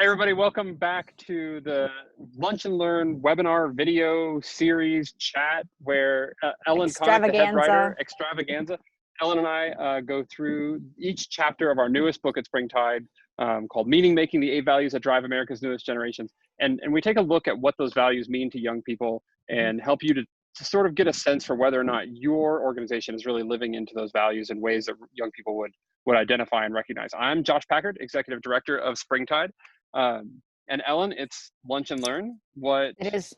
Hey everybody, welcome back to the Lunch and Learn webinar video series chat where Ellen Connick, the head writer, Extravaganza. Extravaganza, Ellen and I go through each chapter of our newest book at Springtide called Meaning Making, the 8 Values That Drive America's Newest Generations. And we take a look at what those values mean to young people and help you to sort of get a sense for whether or not your organization is really living into those values in ways that young people would identify and recognize. I'm Josh Packard, Executive Director of Springtide. And Ellen, it's Lunch and Learn. What It is.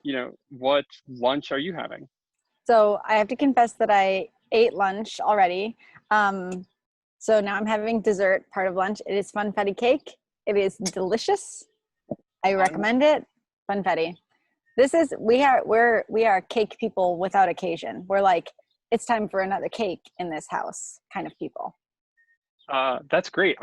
What lunch are you having? So I have to confess that I ate lunch already. So now I'm having dessert, part of lunch. It is funfetti cake. It is delicious. I recommend it. Funfetti. We are cake people without occasion. We're like, it's time for another cake in this house kind of people. That's great.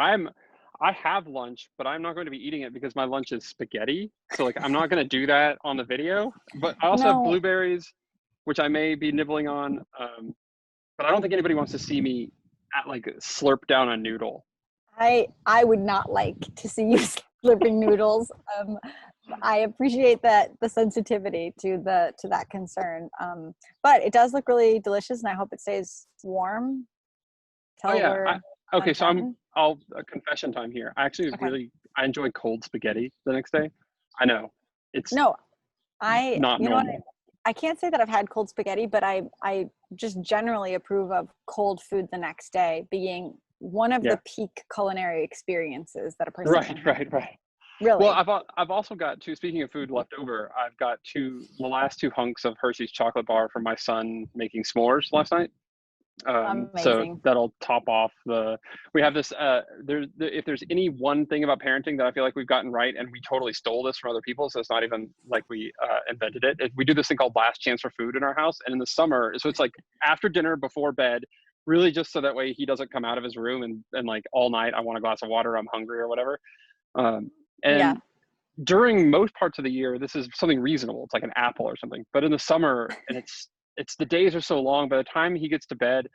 I have lunch, but I'm not going to be eating it because my lunch is spaghetti. So like, I'm not going to do that on the video, but I also have blueberries, which I may be nibbling on. But I don't think anybody wants to see me slurp down a noodle. I would not like to see you slurping noodles. I appreciate the sensitivity to that concern. But it does look really delicious, and I hope it stays warm. Okay, so I'll confession time here. I actually I enjoy cold spaghetti the next day. I know it's not normal. I can't say that I've had cold spaghetti, but I just generally approve of cold food the next day being one of the peak culinary experiences that a person can have. Right. Really? Well, I've also got speaking of food left over, I've got the last 2 hunks of Hershey's chocolate bar from my son making s'mores last night. So that'll top off we have this, if there's any one thing about parenting that I feel like we've gotten right, and we totally stole this from other people, so it's not even like we invented it. We do this thing called last chance for food in our house. And in the summer, so it's like after dinner, before bed, really just so that way he doesn't come out of his room and like all night, I want a glass of water, I'm hungry or whatever. During most parts of the year, this is something reasonable. It's like an apple or something. But in the summer, and it's the days are so long, by the time he gets to bed,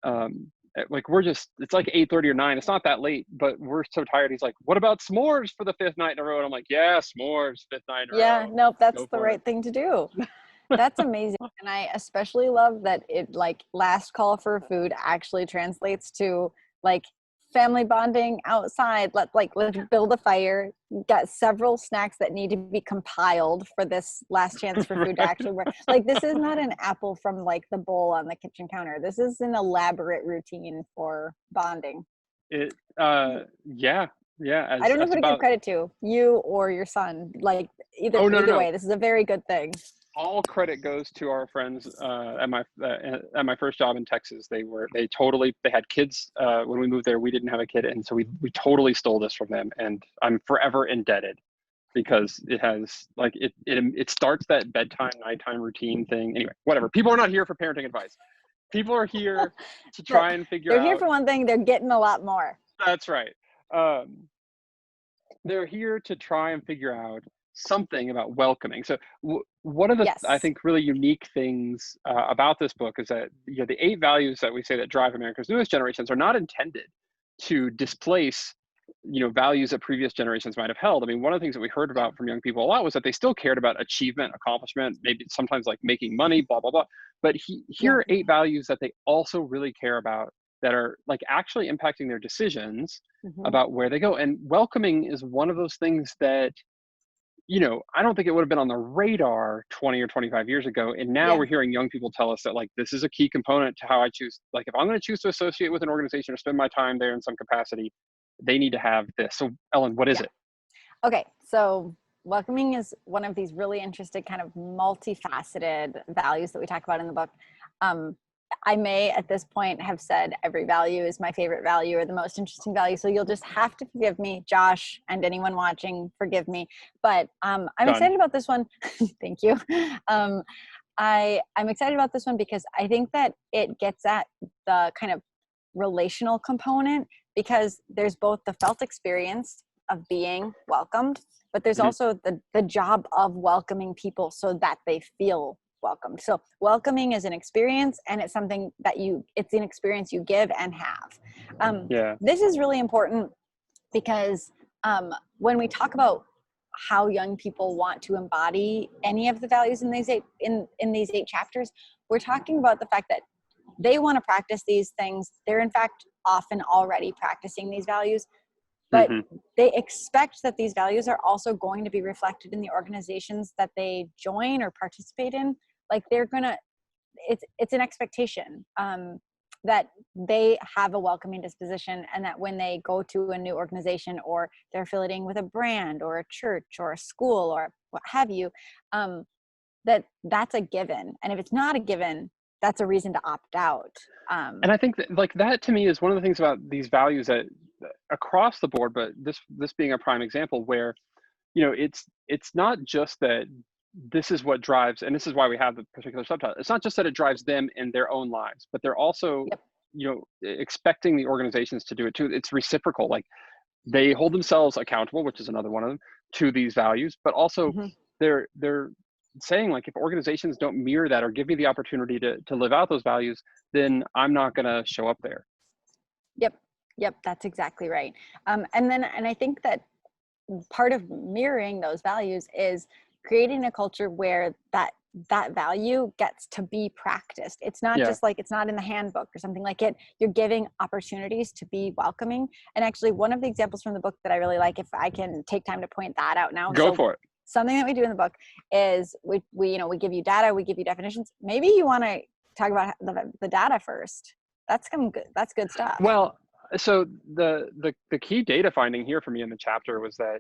it's like 8:30 or 9. It's not that late, but we're so tired. He's like, what about s'mores for the 5th night in a row? And I'm like, yeah, s'mores, 5th night in a row. Yeah, nope, that's the right thing to do. That's amazing. And I especially love that it last call for food actually translates to family bonding outside. Let's build a fire. Got several snacks that need to be compiled for this last chance for food to actually work. This is not an apple from the bowl on the kitchen counter. This is an elaborate routine for bonding. Yeah. I don't know who to give credit to, you or your son. Either way, this is a very good thing. All credit goes to our friends at my first job in Texas. They had kids when we moved there. We didn't have a kid, and so we totally stole this from them. And I'm forever indebted because it has it starts that bedtime, nighttime routine thing. Anyway, whatever. People are not here for parenting advice. People are here to try and figure out. They're here for one thing. They're getting a lot more. That's right. They're here to try and figure out something about welcoming. So one of the I think really unique things about this book is that the 8 values that we say that drive America's newest generations are not intended to displace values that previous generations might have held. I mean, one of the things that we heard about from young people a lot was that they still cared about achievement, accomplishment, maybe sometimes making money, blah blah blah. But here are 8 values that they also really care about, that are actually impacting their decisions about where they go. And welcoming is one of those things that I don't think it would have been on the radar 20 or 25 years ago. And now we're hearing young people tell us that this is a key component to how I choose. If I'm going to choose to associate with an organization or spend my time there in some capacity, they need to have this. So Ellen, what is it? Okay. So welcoming is one of these really interesting kind of multifaceted values that we talk about in the book. I may at this point have said every value is my favorite value or the most interesting value. So you'll just have to forgive me, Josh, and anyone watching, forgive me. But I'm excited about this one. Thank you. I'm excited about this one because I think that it gets at the kind of relational component, because there's both the felt experience of being welcomed, but there's also the job of welcoming people so that they feel welcomed. So welcoming is an experience, and it's something that it's an experience you give and have. This is really important because When we talk about how young people want to embody any of the values in these eight chapters, we're talking about the fact that they want to practice these things. They're in fact often already practicing these values, but they expect that these values are also going to be reflected in the organizations that they join or participate in. Like it's an expectation that they have a welcoming disposition, and that when they go to a new organization or they're affiliating with a brand or a church or a school or what have you, that's a given. And if it's not a given, that's a reason to opt out. And I think that, like, that to me is one of the things about these values that across the board, but this being a prime example where, it's not just that this is what drives, and this is why we have the particular subtitle. It's not just that it drives them in their own lives, but they're also, expecting the organizations to do it too. It's reciprocal. Like, they hold themselves accountable, which is another one of them, to these values, but also they're saying, like, if organizations don't mirror that or give me the opportunity to live out those values, then I'm not going to show up there. Yep, that's exactly right. And I think that part of mirroring those values is creating a culture where that value gets to be practiced. It's not just like, it's not in the handbook or something like it. You're giving opportunities to be welcoming. And actually, one of the examples from the book that I really like, if I can take time to point that out now. Go for it. Something that we do in the book is we give you data, we give you definitions. Maybe you want to talk about the data first. That's good stuff. Well, so the key data finding here for me in the chapter was that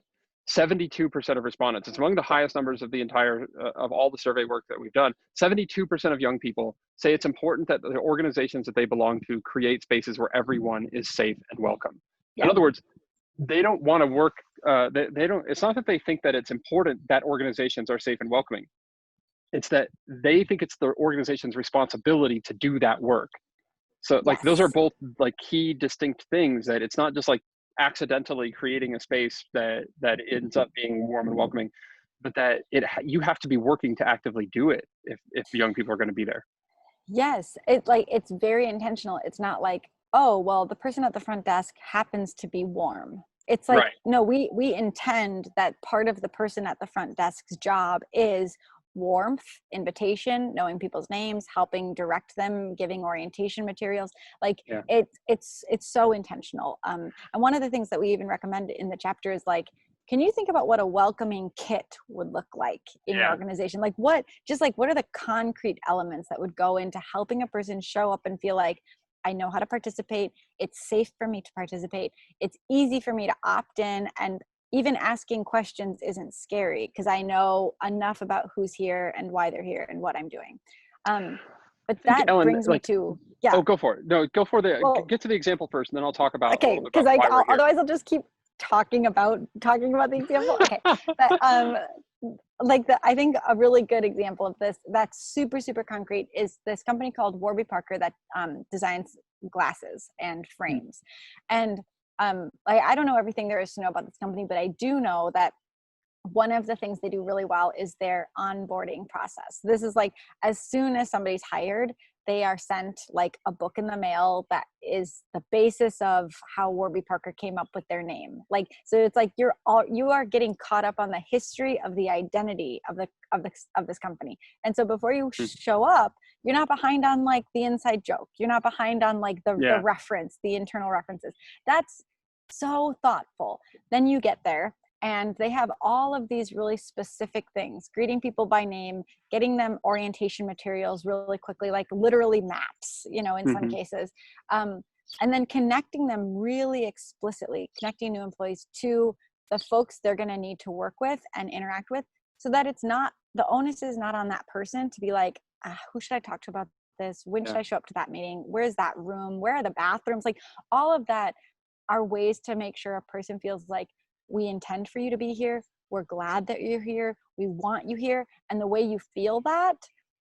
72% of respondents, it's among the highest numbers of the entire of all the survey work that we've done. 72% of young people say it's important that the organizations that they belong to create spaces where everyone is safe and welcome. In other words, they don't want to work. They don't. It's not that they think that it's important that organizations are safe and welcoming. It's that they think it's the organization's responsibility to do that work. So, like, those are both, like, key distinct things, that it's not just like accidentally creating a space that ends up being warm and welcoming, but that you have to be working to actively do it if young people are going to be there. Yes, it's very intentional. It's not like, oh, well, the person at the front desk happens to be warm. It's like, no, we intend that part of the person at the front desk's job is warmth, invitation, knowing people's names, helping direct them, giving orientation materials. Like, it's so intentional. And one of the things that we even recommend in the chapter is, like, can you think about what a welcoming kit would look like in your organization? Like, what are the concrete elements that would go into helping a person show up and feel like, I know how to participate. It's safe for me to participate. It's easy for me to opt in, and even asking questions isn't scary because I know enough about who's here and why they're here and what I'm doing. But that brings me to Oh, go for it. No, go for get to the example first, and then I'll talk about. Okay, because otherwise I'll just keep talking about the example. Okay, but I think a really good example of this that's super, super concrete is this company called Warby Parker that designs glasses and frames. And I don't know everything there is to know about this company, but I do know that one of the things they do really well is their onboarding process. This is like, as soon as somebody's hired, they are sent like a book in the mail that is the basis of how Warby Parker came up with their name. Like, so it's like you are getting caught up on the history of the identity of this company. And so before you show up, you're not behind on like the inside joke. You're not behind on like the reference, the internal references. That's so thoughtful. Then you get there, and they have all of these really specific things, greeting people by name, getting them orientation materials really quickly, like literally maps, in some cases. And then connecting them really explicitly, connecting new employees to the folks they're going to need to work with and interact with, so that the onus is not on that person to be like, who should I talk to about this? When should I show up to that meeting? Where's that room? Where are the bathrooms? Like, all of that are ways to make sure a person feels like, we intend for you to be here. We're glad that you're here. We want you here. And the way you feel that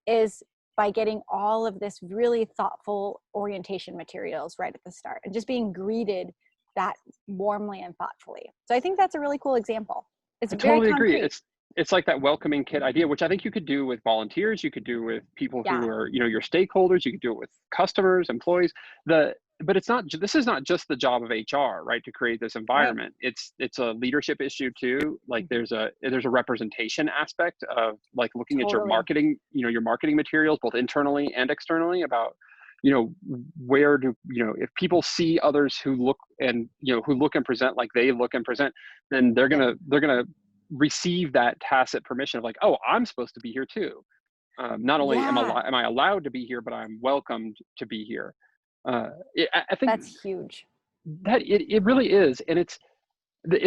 is by getting all of this really thoughtful orientation materials right at the start and just being greeted that warmly and thoughtfully. So I think that's a really cool example. I totally agree. It's like that welcoming kit idea, which I think you could do with volunteers. You could do with people who are, your stakeholders. You could do it with customers, employees. but it's not, this is not just the job of HR, right? To create this Right. environment. It's a leadership issue too. Like there's a representation aspect of like looking at your Totally. marketing, your marketing materials, both internally and externally, about, where do, if people see others who look and, who look and present like they look and present, then Yeah. they're gonna receive that tacit permission of like, oh, I'm supposed to be here too. Not only am Yeah. I allowed to be here, but I'm welcomed to be here. I think That's huge. that it really is, and it's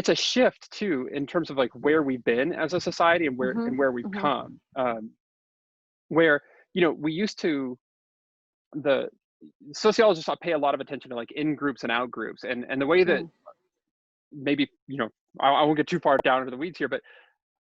a shift too in terms of like where we've been as a society and Hmm. where we've Hmm. come. Where we used to, the sociologists pay a lot of attention to like in groups and out groups, and the way that Mm. maybe I won't get too far down into the weeds here, but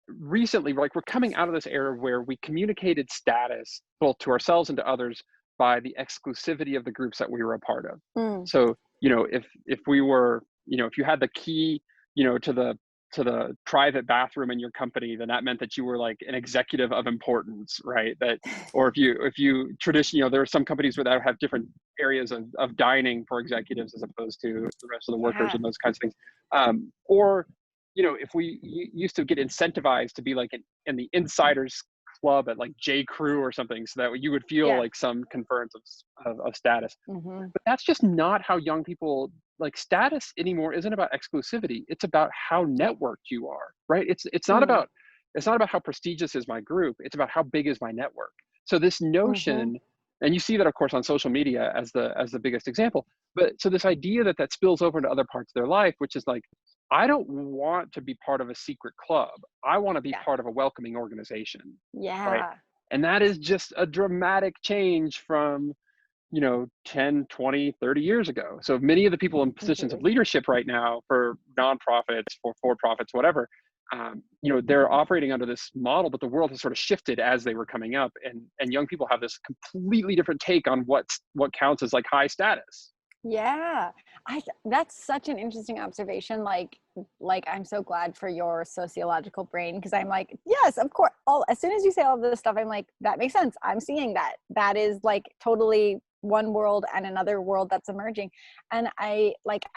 recently, like, we're coming out of this era where we communicated status both to ourselves and to others by the exclusivity of the groups that we were a part of. Mm. So, if we were, if you had the key, to the private bathroom in your company, then that meant that you were like an executive of importance, right? That, or if you tradition, there are some companies where that have different areas of dining for executives as opposed to the rest of the workers Yeah. and those kinds of things. Or if we used to get incentivized to be like in the insiders club at like J. Crew or something, so that you would feel Yeah. like some conference of status. Hmm. But that's just not how young people, like, status anymore isn't about exclusivity. It's about how networked you are, right? Mm. It's not about how prestigious is my group. It's about how big is my network. So this Hmm. notion, and you see that of course on social media as the biggest example, but so this idea that spills over into other parts of their life, which is like, I don't want to be part of a secret club. I want to be Yeah. part of a welcoming organization, right? Yeah. And that is just a dramatic change from 10, 20, 30 years ago. So many of the people in positions of Completely. leadership right now for nonprofits, for profits, whatever, they're operating under this model, but the world has sort of shifted as they were coming up, and young people have this completely different take on what counts as like high status. Yeah. That's such an interesting observation. Like I'm so glad for your sociological brain, because I'm like, yes, of course. As soon as you say all this stuff, I'm like, that makes sense. I'm seeing that. That is like totally one world and another world that's emerging. And I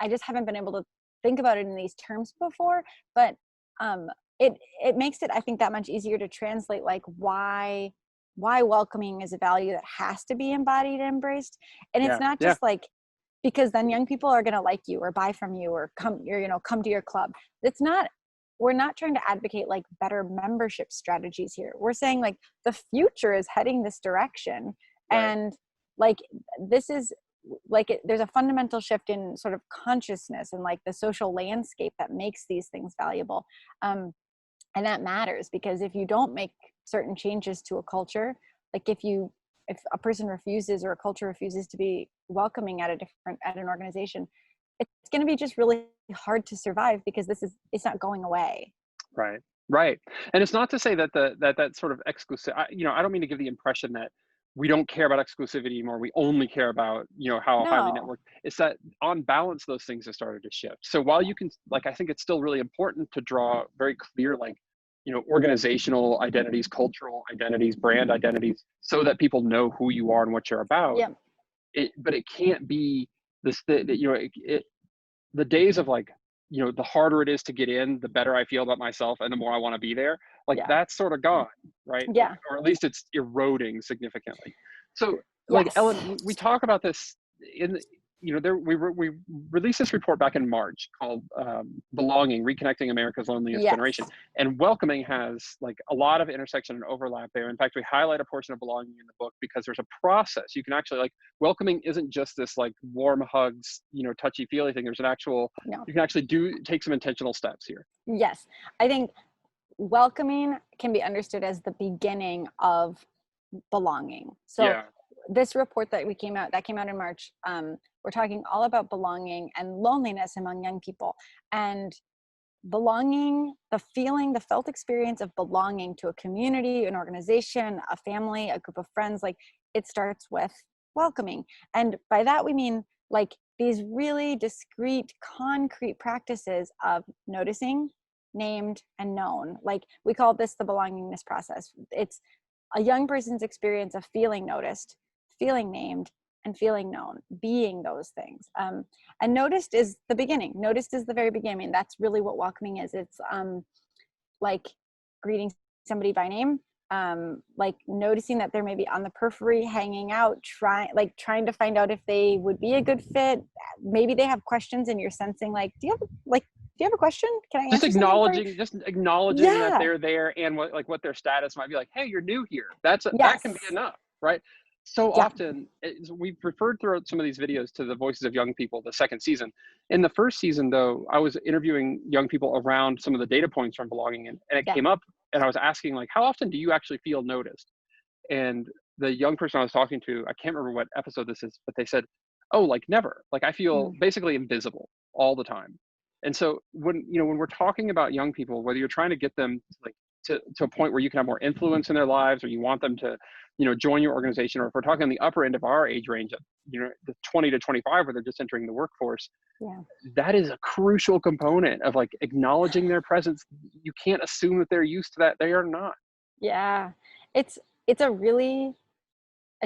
just haven't been able to think about it in these terms before, but um it makes it, I think, that much easier to translate, like why welcoming is a value that has to be embodied and embraced. And it's Yeah, not yeah, just like, because then young people are going to like you or buy from you or come to your club. It's not, we're not trying to advocate like better membership strategies here. We're saying like the future is heading this direction. right. And like this is like there's a fundamental shift in sort of consciousness and like the social landscape that makes these things valuable. And that matters, because if you don't make certain changes to a culture, like if a person refuses or a culture refuses to be welcoming at an organization, it's going to be just really hard to survive, because it's not going away. Right. Right. And it's not to say that that sort of exclusive, I don't mean to give the impression that we don't care about exclusivity anymore. We only care about, how highly No. networked. It's that on balance, those things have started to shift. So while you can, like, I think it's still really important to draw very clear, like, organizational identities, cultural identities, brand identities, so that people know who you are and what you're about. Yeah. But it can't be this, the days of like, the harder it is to get in, the better I feel about myself and the more I want to be there, like Yeah. that's sort of gone, right? Yeah. Or at least it's eroding significantly. So like, Yes. Ellen, we talk about this in, we released this report back in March called Belonging, Reconnecting America's Loneliest Generation. Yes. And welcoming has like a lot of intersection and overlap there. In fact, we highlight a portion of belonging in the book because there's a process. You can actually, like, welcoming isn't just this like warm hugs, touchy feely thing. There's an actual, No. you can actually take some intentional steps here. Yes. I think welcoming can be understood as the beginning of belonging. So Yeah. this report that came out in March, we're talking all about belonging and loneliness among young people. And belonging, the felt experience of belonging to a community, an organization, a family, a group of friends, like it starts with welcoming. And by that we mean like these really discrete, concrete practices of noticing, named, and known. Like we call this the belongingness process. It's a young person's experience of feeling noticed, feeling named, and feeling known, being those things. And noticed is the beginning. Noticed is the very beginning. That's really what welcoming is. It's like greeting somebody by name, like noticing that they're maybe on the periphery, hanging out, trying to find out if they would be a good fit. Maybe they have questions and you're sensing like, do you have a question? Can I answer acknowledging, that Yeah. they're there, and what their status might be, like, hey, you're new here. That Yes. can be enough, right? So Yeah. often we've referred throughout some of these videos to the Voices of Young People, the second season. In the first season, though, I was interviewing young people around some of the data points from belonging, and it came up, and I was asking, like, how often do you actually feel noticed? And the young person I was talking to, I can't remember what episode this is, but they said, oh, like, never. Like, I feel basically invisible all the time. And so when we're talking about young people, whether you're trying to get them like to a point where you can have more influence in their lives, or you want them to, join your organization, or if we're talking on the upper end of our age range of, the 20 to 25, where they're just entering the workforce, that is a crucial component of like acknowledging their presence. You can't assume that they're used to that. They are not. Yeah. It's a really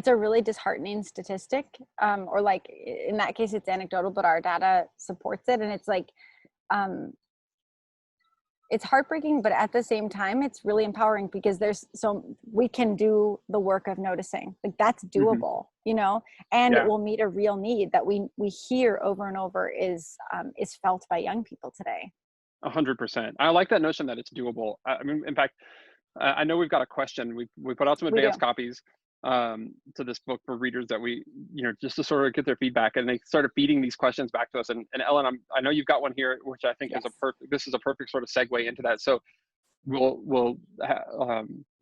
disheartening statistic, or like in that case it's anecdotal, but our data supports it. And it's like, it's heartbreaking, but at the same time, it's really empowering, because we can do the work of noticing. Like, that's doable, and it will meet a real need that we hear over and over is felt by young people today. 100%. I like that notion that it's doable. I mean, in fact, I know we've got a question. We put out some advanced copies to this book for readers that we, just to sort of get their feedback, and they started feeding these questions back to us. And Ellen, I know you've got one here, which I think this is a perfect sort of segue into that. So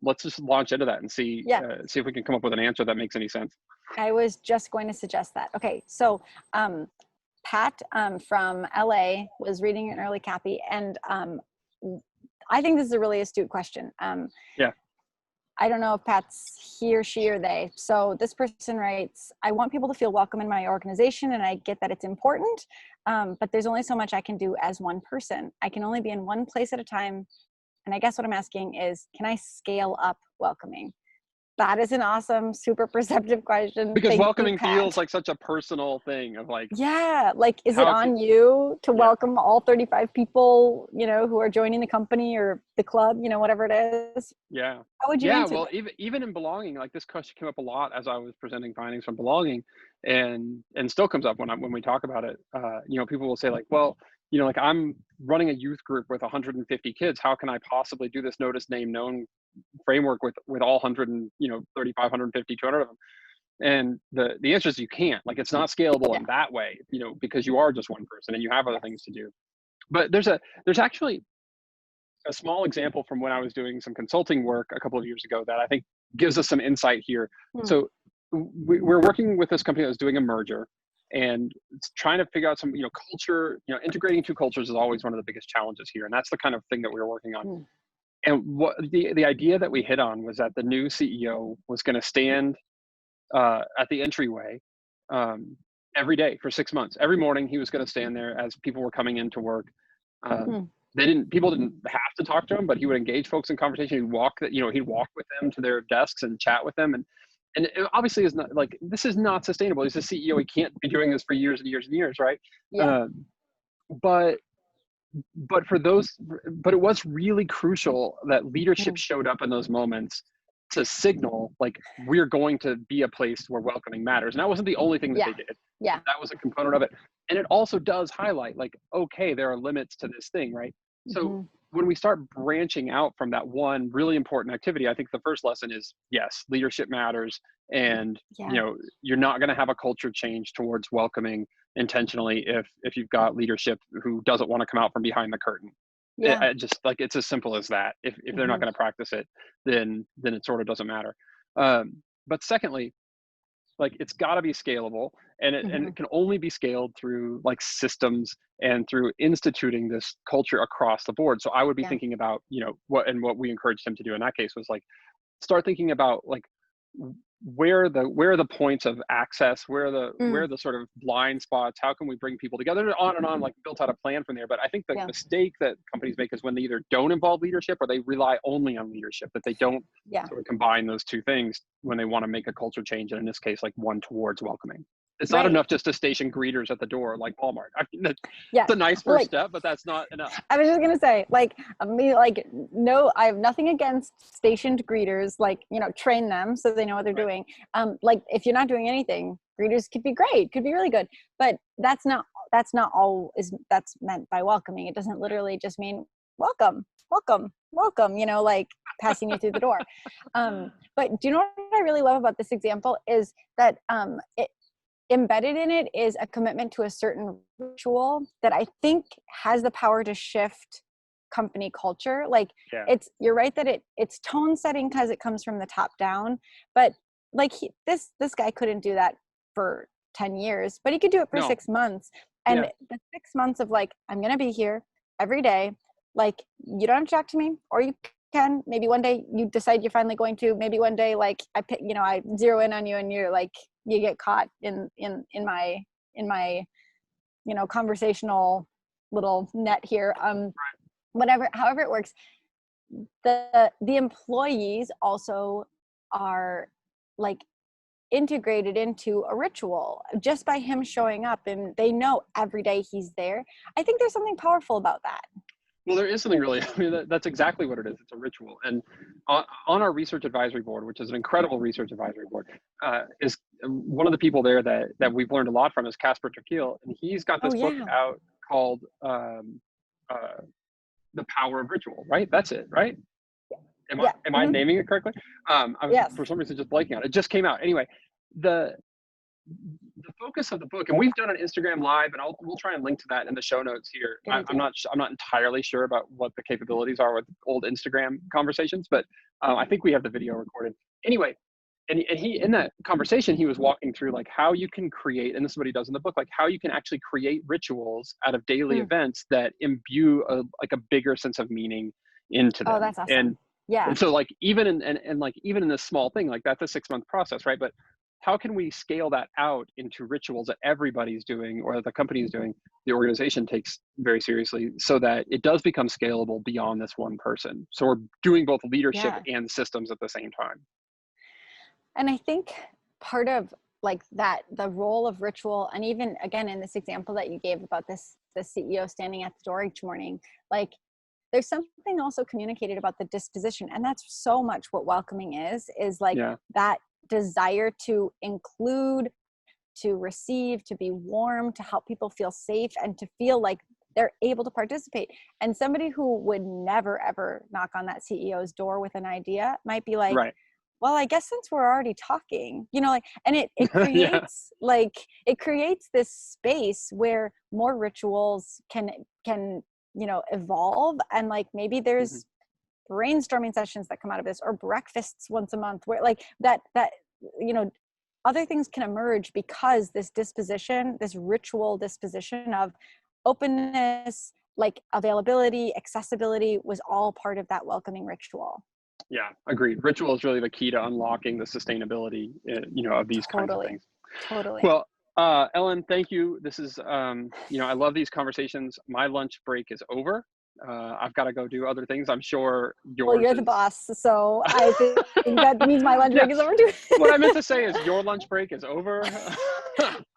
let's just launch into that and see if we can come up with an answer that makes any sense. I was just going to suggest that. Okay. So, Pat from LA was reading an early copy, and I think this is a really astute question. I don't know if Pat's he or she or they. So this person writes, I want people to feel welcome in my organization, and I get that it's important, but there's only so much I can do as one person. I can only be in one place at a time. And I guess what I'm asking is, can I scale up welcoming? That is an awesome, super perceptive question. Because welcoming feels like such a personal thing of like, like, is it on you to welcome all 35 people, who are joining the company or the club, whatever it is? Yeah. How would you answer well, that? even in belonging, like this question came up a lot as I was presenting findings from belonging, and still comes up when we talk about it. People will say like, well, like I'm running a youth group with 150 kids. How can I possibly do this notice, name, known framework with all 100 and 35, 150, 200 of them? And the answer is you can't. Like, it's not scalable in that way, because you are just one person and you have other things to do. But there's actually a small example from when I was doing some consulting work a couple of years ago that I think gives us some insight here. So we're working with this company that was doing a merger, and it's trying to figure out some, culture, integrating two cultures is always one of the biggest challenges here. And that's the kind of thing that we were working on. And what the idea that we hit on was that the new CEO was going to stand at the entryway every day for 6 months. Every morning he was going to stand there as people were coming into work. People didn't have to talk to him, but he would engage folks in conversation. He'd walk with them to their desks and chat with them. And it obviously is not like, this is not sustainable. He's a CEO. He can't be doing this for years and years and years. Right. But it was really crucial that leadership showed up in those moments to signal like, we're going to be a place where welcoming matters. And that wasn't the only thing that they did. That was a component of it. And it also does highlight like, okay, there are limits to this thing, right? So when we start branching out from that one really important activity, I think the first lesson is, yes, leadership matters. And, you're not going to have a culture change towards welcoming intentionally if you've got leadership who doesn't want to come out from behind the curtain. Just like, it's as simple as that. If they're not going to practice it, then it sort of doesn't matter. But secondly, like, it's got to be scalable, and it can only be scaled through like systems and through instituting this culture across the board. So I would be thinking about, what we encouraged him to do in that case was like, start thinking about like, where are the points of access, where are the sort of blind spots, how can we bring people together, and on, like, built out a plan from there. But I think the mistake that companies make is when they either don't involve leadership or they rely only on leadership, that they don't sort of combine those two things when they want to make a culture change, and in this case, like, one towards welcoming. It's not enough just to station greeters at the door like Walmart. I mean, that's a nice first step, but that's not enough. I was just gonna say, like, no, I have nothing against stationed greeters. Like, train them so they know what they're doing. Like, if you're not doing anything, greeters could be great, could be really good, but that's not all that's meant by welcoming. It doesn't literally just mean welcome, like passing you through the door. But do you know what I really love about this example is that embedded in it is a commitment to a certain ritual that I think has the power to shift company culture. Like, you're right that it's tone setting because it comes from the top down, but like this guy couldn't do that for 10 years, but he could do it for 6 months. And the 6 months of like, I'm going to be here every day. Like, you don't have to talk to me, or you can, maybe one day you decide you're finally going to, maybe one day, like I zero in on you and you're like, you get caught in my conversational little net here. However it works, the employees also are like integrated into a ritual just by him showing up, and they know every day he's there. I think there's something powerful about that. Well, there is something really, that's exactly what it is. It's a ritual. And on our research advisory board, which is an incredible research advisory board, is one of the people there that we've learned a lot from is Casper ter Kuile. And he's got this book out called The Power of Ritual, right? That's it, right? Am I naming it correctly? I was for some reason just blanking on it. It just came out. Anyway, the focus of the book, and we've done an Instagram live, and we'll try and link to that in the show notes here. I'm not entirely sure about what the capabilities are with old Instagram conversations, but I think we have the video recorded. Anyway, and he, in that conversation, he was walking through like how you can create, and this is what he does in the book, like how you can actually create rituals out of daily events that imbue a bigger sense of meaning into them. Oh, that's awesome. And so like even in this small thing, like that's a 6-month process, right? But how can we scale that out into rituals that everybody's doing, or that the company is doing, the organization takes very seriously, so that it does become scalable beyond this one person? So we're doing both leadership and systems at the same time. And I think part of like that, the role of ritual, and even again, in this example that you gave about the CEO standing at the door each morning, like there's something also communicated about the disposition. And that's so much what welcoming is like that desire to include, to receive, to be warm, to help people feel safe, and to feel like they're able to participate. And somebody who would never, ever knock on that CEO's door with an idea might be like, well, I guess since we're already talking, like, and it creates it creates this space where more rituals can evolve, and like maybe there's brainstorming sessions that come out of this, or breakfasts once a month, where like that other things can emerge, because this ritual disposition of openness, like availability, accessibility, was all part of that welcoming ritual. Yeah, agreed. Ritual is really the key to unlocking the sustainability, of these kinds of things. Totally. Well, Ellen, thank you. This is, I love these conversations. My lunch break is over. I've got to go do other things. I'm sure yours. Well, you're the boss, so I think that means my lunch break is over too. What I meant to say is your lunch break is over.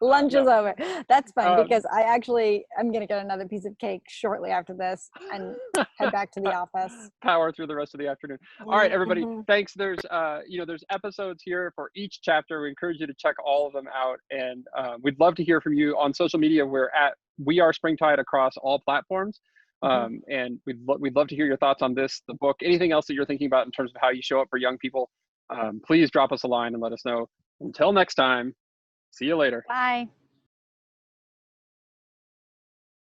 Lunch is over. That's fine, because I'm going to get another piece of cake shortly after this and head back to the office. Power through the rest of the afternoon. All right, everybody. Thanks. There's episodes here for each chapter. We encourage you to check all of them out, and we'd love to hear from you on social media. We are Springtide across all platforms. And we'd love to hear your thoughts on the book, anything else that you're thinking about in terms of how you show up for young people. Please drop us a line and let us know. Until next time, see you later. Bye.